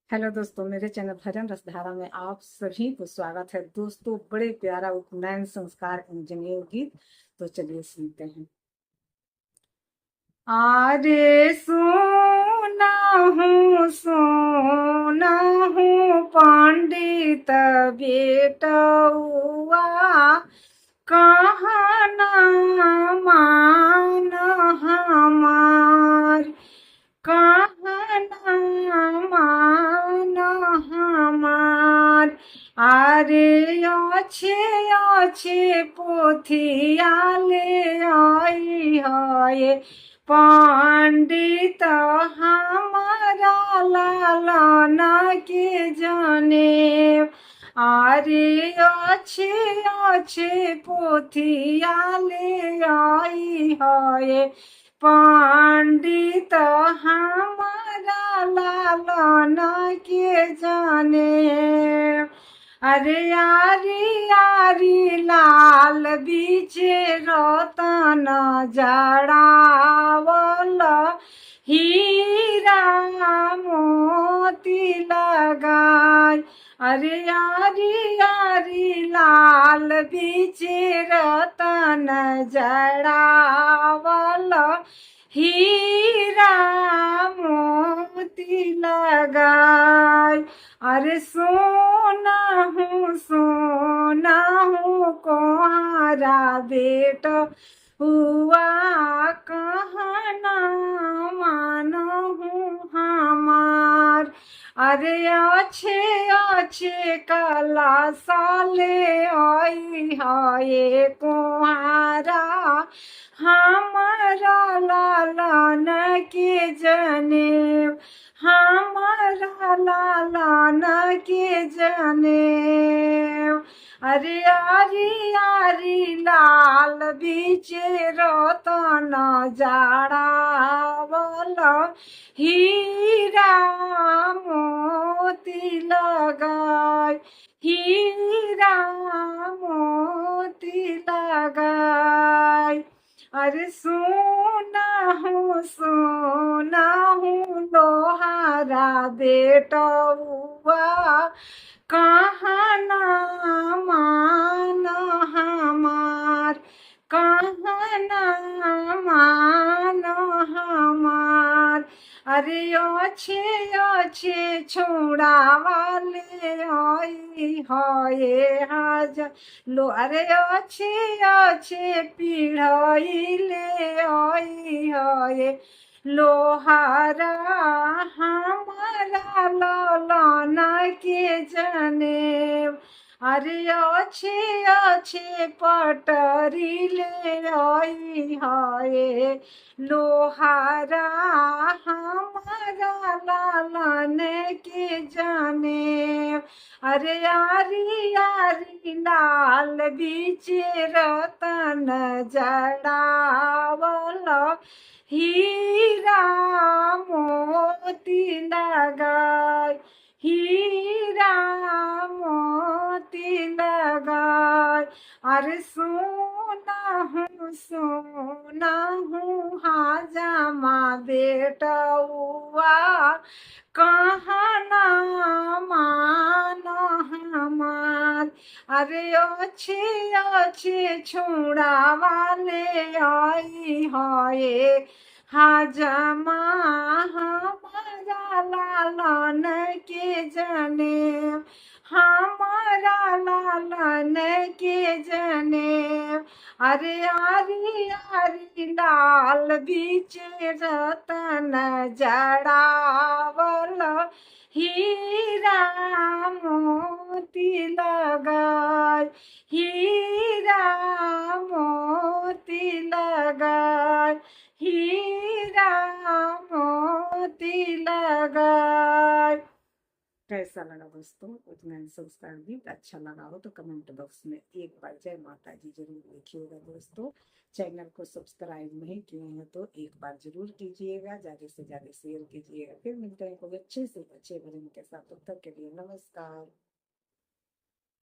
Hello दोस्तों, मेरे channel भजन रसधारा में आप सभी को स्वागत है। दोस्तों, बड़े प्यारा उपनयन संस्कार इंजीनियर गीत। तो चलिए सुनते हैं। आरे सोना हूँ पंडित बेटउआ, कहना मान हमार, कहना मान हमार। आरे अच्छे पोथियाले आई है पंडित हमारा लालन के जने। आरे अच्छे पोथियाले आई है पंडित हमारा लालन के जाने। अरे यारी यारी लाल बीचे रतन जड़ावल, हीरा मोती लगाय। अरे यारी यारी लाल बीचे रतन जड़ावल, हीरा मोती लगाय। अरे सोना हूँ कोहारा बेटा हुआ, कहना मानो हूँ हमार। अरे अच्छे कला साले आई है कुहारा हमारा लालन के जने, हमारा लालन के जने। अरे आरी आरी लाल बीचे रतन जड़ावल, हीरा मोती लगाय, हीरा मोती लगाय। अरे सोना हूँ लोहारा बेटउआ, कहना मान हमार, कहना मान हमार। अरे अच्छे छोड़ा वाले आई है हाज लो। अरे अच्छे पीढ़ाइले आई है लोहारा हमारा लालन के जने। अरे अच्छे पटरी ले आई है लोहारा हमारा लालन के जाने। अरे यारी यारी लाल बीचे रतन जड़ावल, हीरा मोती लगाय, हीरा मोती लगाय। अरे सोना हूँ हाजमा बेटउआ, कहना मान हमार। अरे अच्छे छोड़ा वाले आई है हाजमा हमारा लालन के जने, हमारा लालन के जने। अरे आरी आरी लाल बीचे रतन जड़ावल, हीरा मोती लगाय, हीरा मोती लगाय, हीरा मोती लगाय। कैसा लगा दोस्तों उपनयन संस्कार गीत? अच्छा लगा हो तो कमेंट बॉक्स में एक बार जय माता दी जरूर लिखिएगा। दोस्तों, चैनल को सब्सक्राइब नहीं किए हैं तो एक बार जरूर कीजिएगा, ज़्यादा से ज़्यादा शेयर कीजिएगा। फिर मिलते हैं कोई अच्छे से अच्छे भजन के साथ। तब तक के लिए नमस्कार।